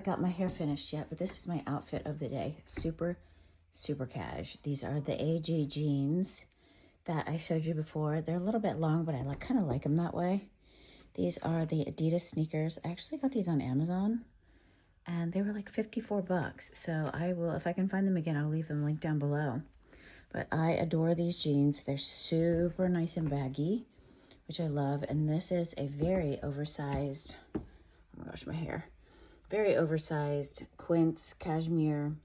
got my hair finished yet, but this is my outfit of the day. Super, super cash. These are the AG jeans that I showed you before. They're a little bit long, but I kind of like them that way. These are the Adidas sneakers. I actually got these on Amazon, and they were like 54 bucks. So I will, if I can find them again, I'll leave them linked down below. But I adore these jeans. They're super nice and baggy, which I love. And this is a very oversized, oh my gosh, my hair. Very oversized quince cashmere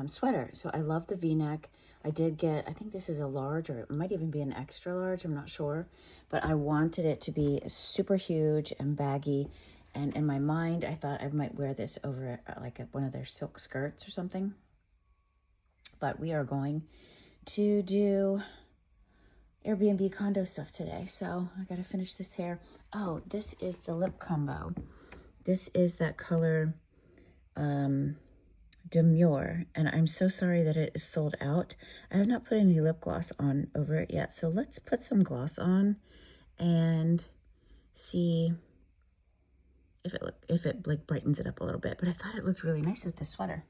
sweater. So I love the V-neck. I did get, I think this is a large, or it might even be an extra large, I'm not sure. But I wanted it to be super huge and baggy. And in my mind, I thought I might wear this over like one of their silk skirts or something. But we are going to do Airbnb condo stuff today. So I got to finish this hair. Oh, this is the lip combo. This is that color Demure, and I'm so sorry that it is sold out. I have not put any lip gloss on over it yet, so let's put some gloss on and see if it like brightens it up a little bit. But I thought it looked really nice with this sweater.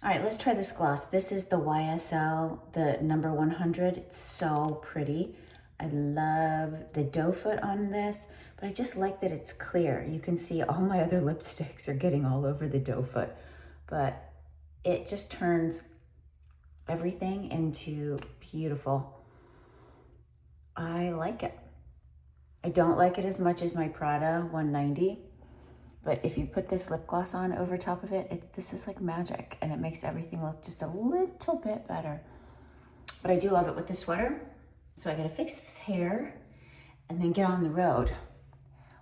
All right, let's try this gloss. This is the YSL, the number 100. It's so pretty. I love the doe foot on this, but I just like that it's clear. You can see all my other lipsticks are getting all over the doe foot, but it just turns everything into beautiful. I like it. I don't like it as much as my Prada 190, but if you put this lip gloss on over top of it, this is like magic, and it makes everything look just a little bit better. But I do love it with the sweater. So I gotta fix this hair and then get on the road.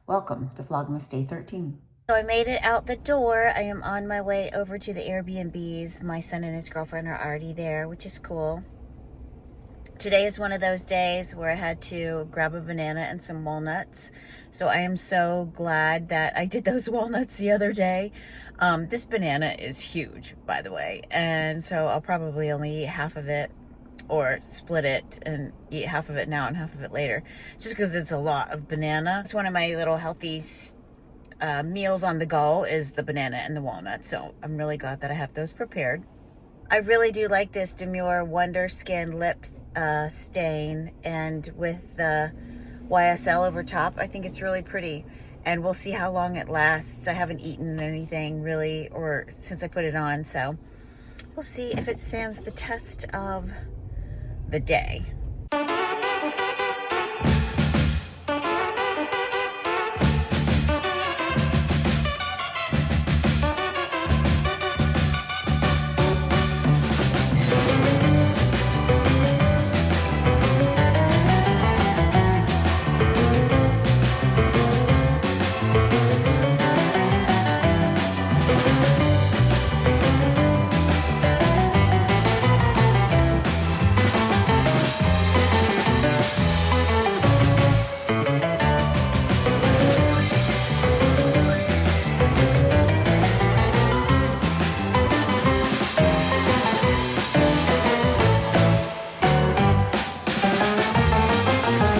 Welcome to Vlogmas Day 13. So I made it out the door. I am on my way over to the Airbnbs. My son and his girlfriend are already there, which is cool. Today is one of those days where I had to grab a banana and some walnuts. So I am so glad that I did those walnuts the other day. This banana is huge, by the way. And so I'll probably only eat half of it, or split it and eat half of it now and half of it later, just because it's a lot of banana. It's one of my little healthy meals on the go is the banana and the walnut. So I'm really glad that I have those prepared. I really do like this Demure Wonder Skin lip stain, and with the YSL over top, I think it's really pretty. And we'll see how long it lasts. I haven't eaten anything really, or since I put it on, so we'll see if it stands the test of the day.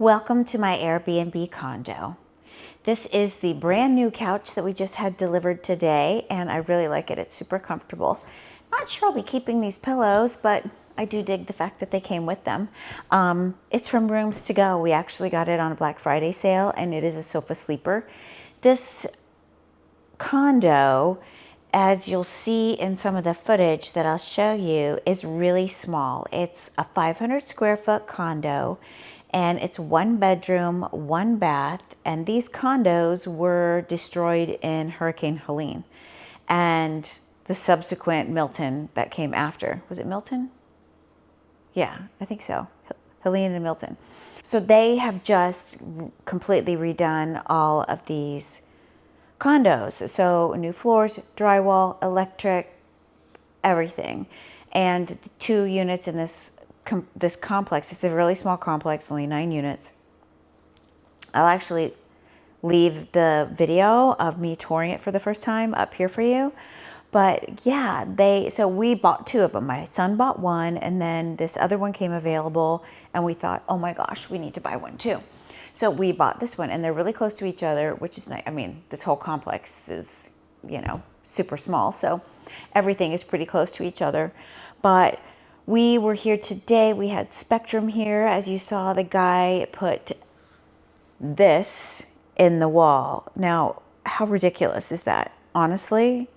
Welcome to my Airbnb condo. This is the brand new couch that we just had delivered today, and I really like it. It's super comfortable. Not sure I'll be keeping these pillows, but I do dig the fact that they came with them. It's from Rooms to Go. We actually got it on a Black Friday sale, and it is a sofa sleeper. This condo, as you'll see in some of the footage that I'll show you, is really small. It's a 500 square foot condo, and it's 1 bedroom, 1 bath, and these condos were destroyed in Hurricane Helene and the subsequent Milton that came after. Was it Milton? Yeah, I think so. Helene and Milton. So they have just completely redone all of these condos. So new floors, drywall, electric, everything. And the 2 units in this complex, it's a really small complex, only 9 units. I'll actually leave the video of me touring it for the first time up here for you. But yeah, so we bought 2 of them. My son bought 1, and then this other one came available, and we thought, oh my gosh, we need to buy 1 too. So we bought this one, and they're really close to each other, which is nice. I mean, this whole complex is, you know, super small, so everything is pretty close to each other. But we were here today. We had Spectrum here. As you saw, the guy put this in the wall. Now, how ridiculous is that? Honestly,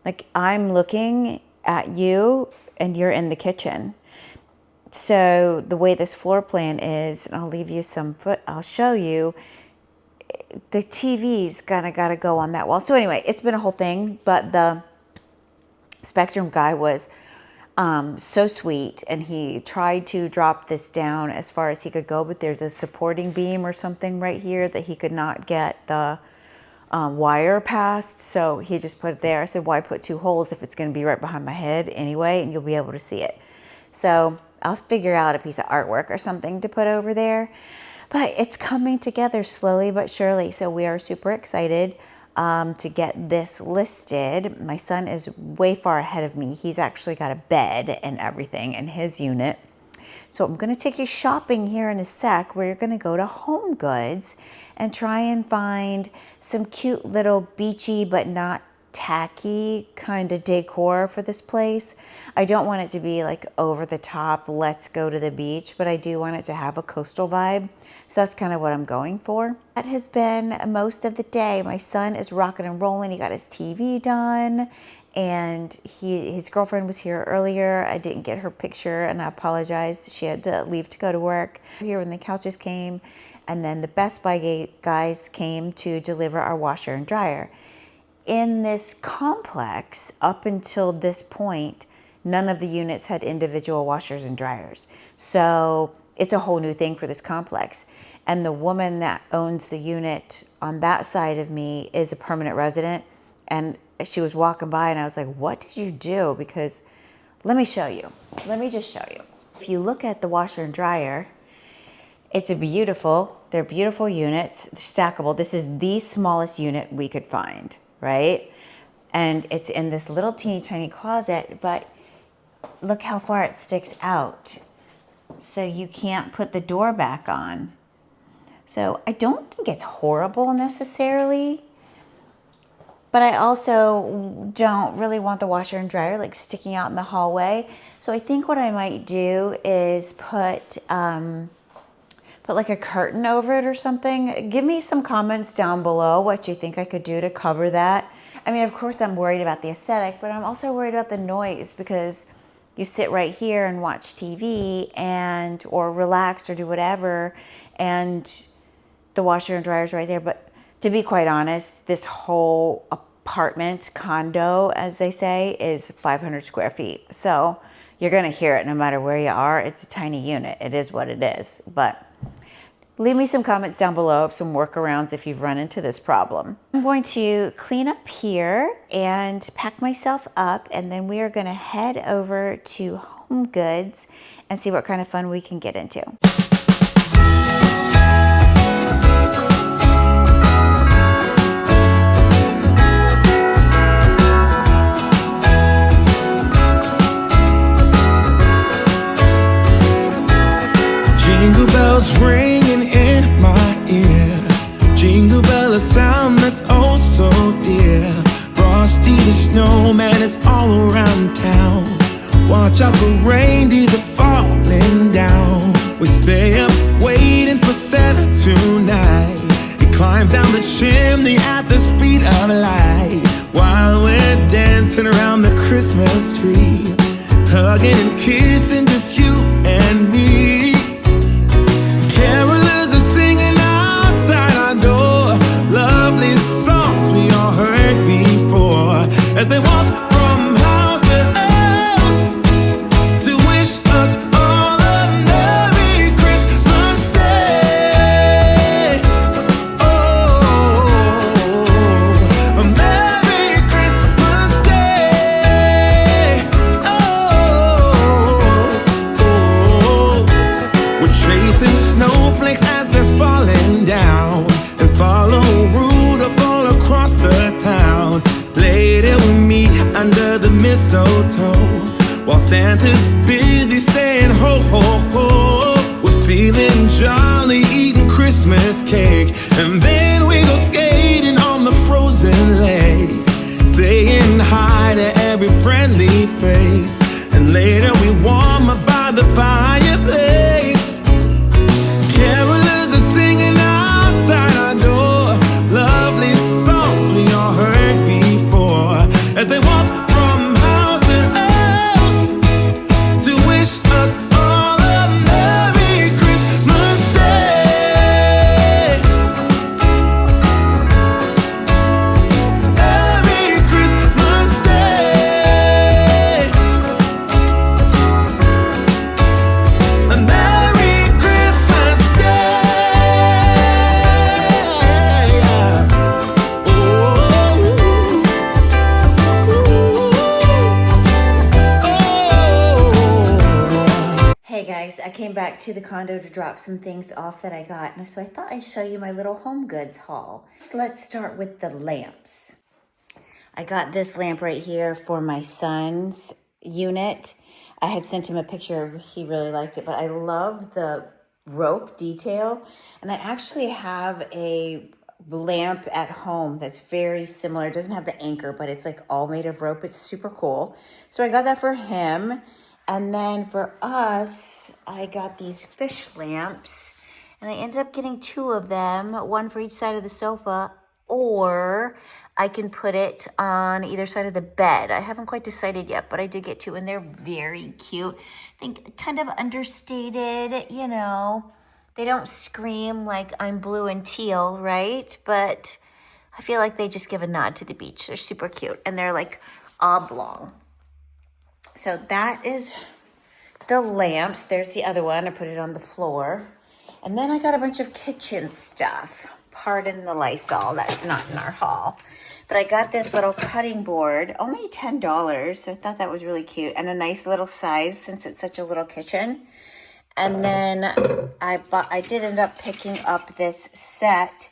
like, I'm looking at you and you're in the kitchen. So the way this floor plan is, and I'll leave you I'll show you, the TV's kind of got to go on that wall. So anyway, it's been a whole thing, but the Spectrum guy was so sweet, and he tried to drop this down as far as he could go, but there's a supporting beam or something right here that he could not get the wire past, so he just put it there. I said, why put 2 holes if it's going to be right behind my head anyway, and you'll be able to see it. So I'll figure out a piece of artwork or something to put over there. But it's coming together slowly but surely. So we are super excited to get this listed. My son is way far ahead of me. He's actually got a bed and everything in his unit. So I'm going to take you shopping here in a sec. We're going to go to HomeGoods and try and find some cute little beachy but not tacky kind of decor for this place. I don't want it to be like over the top, let's go to the beach, but I do want it to have a coastal vibe. So that's kind of what I'm going for. That has been most of the day. My son is rocking and rolling. He got his TV done, and his girlfriend was here earlier. I didn't get her picture, and I apologize. She had to leave to go to work. Here when the couches came, and then the Best Buy guys came to deliver our washer and dryer. In this complex, up until this point, none of the units had individual washers and dryers. So it's a whole new thing for this complex. And the woman that owns the unit on that side of me is a permanent resident. And she was walking by and I was like, what did you do? Because let me show you. Let me just show you. If you look at the washer and dryer, they're beautiful units, stackable. This is the smallest unit we could find, right? And it's in this little teeny tiny closet, but look how far it sticks out. So you can't put the door back on. So I don't think it's horrible necessarily, but I also don't really want the washer and dryer like sticking out in the hallway. So I think what I might do is put like a curtain over it or something. Give me some comments down below what you think I could do to cover that. I mean, of course I'm worried about the aesthetic, but I'm also worried about the noise, because you sit right here and watch TV or relax or do whatever, and the washer and dryer is right there. But to be quite honest, this whole apartment, condo, as they say, is 500 square feet. So you're going to hear it no matter where you are. It's a tiny unit. It is what it is. But leave me some comments down below of some workarounds if you've run into this problem. I'm going to clean up here and pack myself up, and then we are going to head over to HomeGoods and see what kind of fun we can get into. Jingle bells ringing in my ear. Jingle bell, a sound that's oh so dear. Frosty the snowman is all around town. Watch out for reindeers are falling down. We stay up waiting for Santa tonight. He climbs down the chimney at the speed of light, while we're dancing around the Christmas tree, hugging and kissing, just you and me. Carolers are singing outside our door, lovely songs we all heard before, as they walk from house to house to wish us all a Merry Christmas Day. Oh, a Merry Christmas Day. Oh, we're chasing snowflakes as they're falling down, and follow Rudolph all across the town. Later we meet under the mistletoe, while Santa's busy saying ho ho ho. We're feeling jolly, eating Christmas cake, and then we go skating on the frozen lake. saying hi to every friendly face. And later we warm up by the fireplace. Carolers are singing outside our door, lovely songs we all heard before, as they walk from house to house to wish us all a Merry Christmas Day. Merry Christmas Day. A Merry Christmas Day. Hey guys, I came back to the condo to drop some things off that I got, and so I thought I'd show you my little HomeGoods haul. So let's start with the lamps. I got this lamp right here for my son's unit. I had sent him a picture, he really liked it, but I love the rope detail. And I actually have a lamp at home that's very similar. It doesn't have the anchor, but it's like all made of rope. It's super cool. So I got that for him. And then for us, I got these fish lamps, and I ended up getting 2 of them, one for each side of the sofa, or I can put it on either side of the bed. I haven't quite decided yet, but I did get 2, and they're very cute. I think kind of understated, you know. They don't scream like I'm blue and teal, right? But I feel like they just give a nod to the beach. They're super cute, and they're like oblong. So that is the lamps. There's the other one. I put it on the floor. And then I got a bunch of kitchen stuff. Pardon the Lysol. That's not in our haul. But I got this little cutting board. Only $10. So I thought that was really cute. And a nice little size since it's such a little kitchen. And then I did end up picking up this set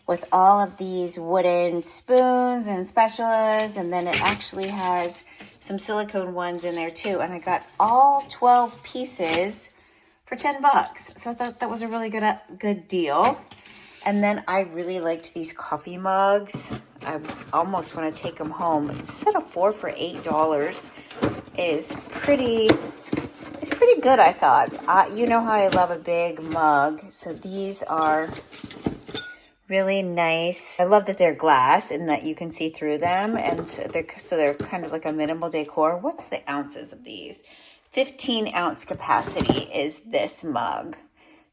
with all of these wooden spoons and spatulas. And then it actually has some silicone ones in there too. And I got all 12 pieces for $10. So I thought that was a really good deal. And then I really liked these coffee mugs. I almost want to take them home. But a set of 4 for $8 is pretty good, I thought. You know how I love a big mug. So these are really nice. I love that they're glass and that you can see through them. And so they're kind of like a minimal decor. What's the ounces of these? 15-ounce capacity is this mug.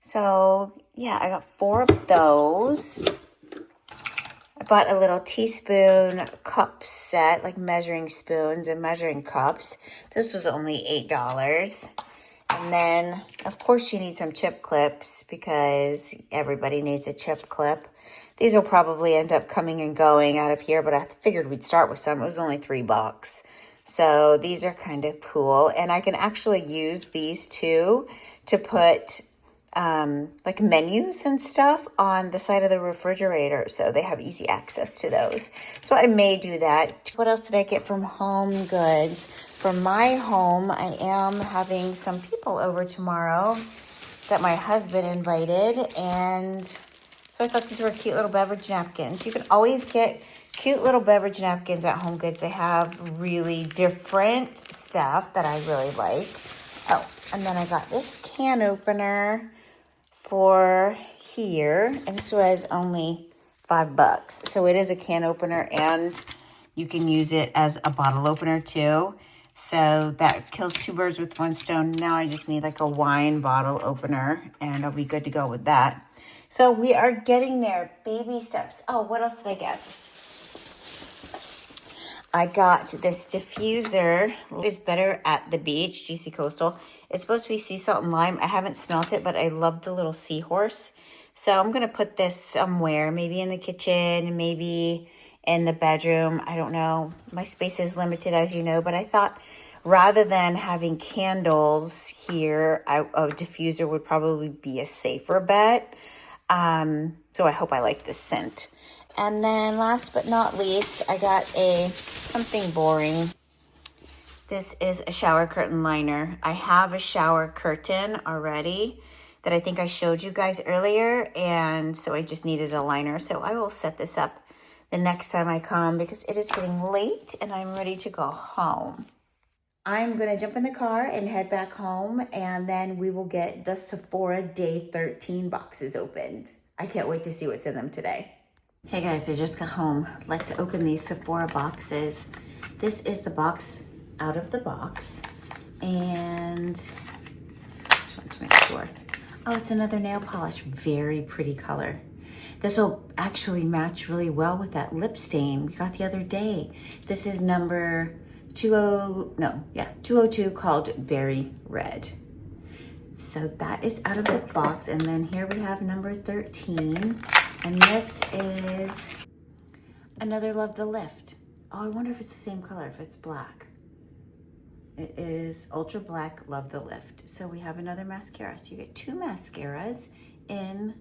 So yeah, I got 4 of those. I bought a little teaspoon cup set, like measuring spoons and measuring cups. This was only $8. And then, of course, you need some chip clips because everybody needs a chip clip. These will probably end up coming and going out of here, but I figured we'd start with some. It was only $3. So these are kind of cool. And I can actually use these too to put like menus and stuff on the side of the refrigerator. So they have easy access to those. So I may do that. What else did I get from HomeGoods? For my home, I am having some people over tomorrow that my husband invited. And so I thought these were cute little beverage napkins. You can always get cute little beverage napkins at HomeGoods. They have really different stuff that I really like. Oh, and then I got this can opener for here. And this was only $5. So it is a can opener and you can use it as a bottle opener too. So that kills 2 birds with 1 stone. Now I just need like a wine bottle opener and I'll be good to go with that. So we are getting there, baby steps. Oh, what else did I get? I got this diffuser. It's better at the beach, GC Coastal. It's supposed to be sea salt and lime. I haven't smelt it, but I love the little seahorse. So I'm going to put this somewhere, maybe in the kitchen, maybe in the bedroom. I don't know. My space is limited, as you know, but I thought rather than having candles here, a diffuser would probably be a safer bet. So I hope I like this scent. And then last but not least, I got something boring. This is a shower curtain liner. I have a shower curtain already that I think I showed you guys earlier. And so I just needed a liner. So I will set this up the next time I come because it is getting late and I'm ready to go home. I'm gonna jump in the car and head back home, and then we will get the Sephora Day 13 boxes opened. I can't wait to see what's in them today. Hey guys, I just got home. Let's open these Sephora boxes. This is the box out of the box, and just want to make sure. Oh, it's another nail polish. Very pretty color. This will actually match really well with that lip stain we got the other day. This is number 202, called Berry Red. So that is out of the box. And then here we have number 13. And this is another Love the Lift. Oh, I wonder if it's the same color, if it's black. It is Ultra Black Love the Lift. So we have another mascara. So you get 2 mascaras in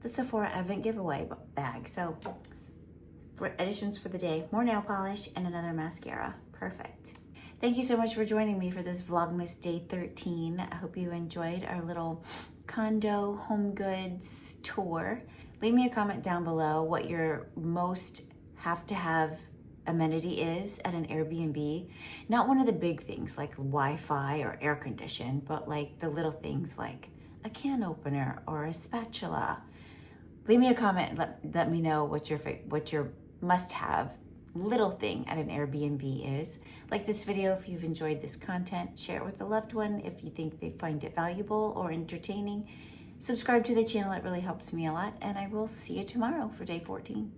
the Sephora Advent giveaway bag. So for additions for the day, more nail polish and another mascara. Perfect. Thank you so much for joining me for this Vlogmas Day 13. I hope you enjoyed our little condo HomeGoods tour. Leave me a comment down below what your most have-to-have amenity is at an Airbnb. Not one of the big things like Wi-Fi or air condition, but like the little things like a can opener or a spatula. Leave me a comment and let me know what your must-have little thing at an Airbnb is. Like this video if you've enjoyed this content. Share it with a loved one if you think they find it valuable or entertaining. Subscribe to the channel, it really helps me a lot, and I will see you tomorrow for day 14.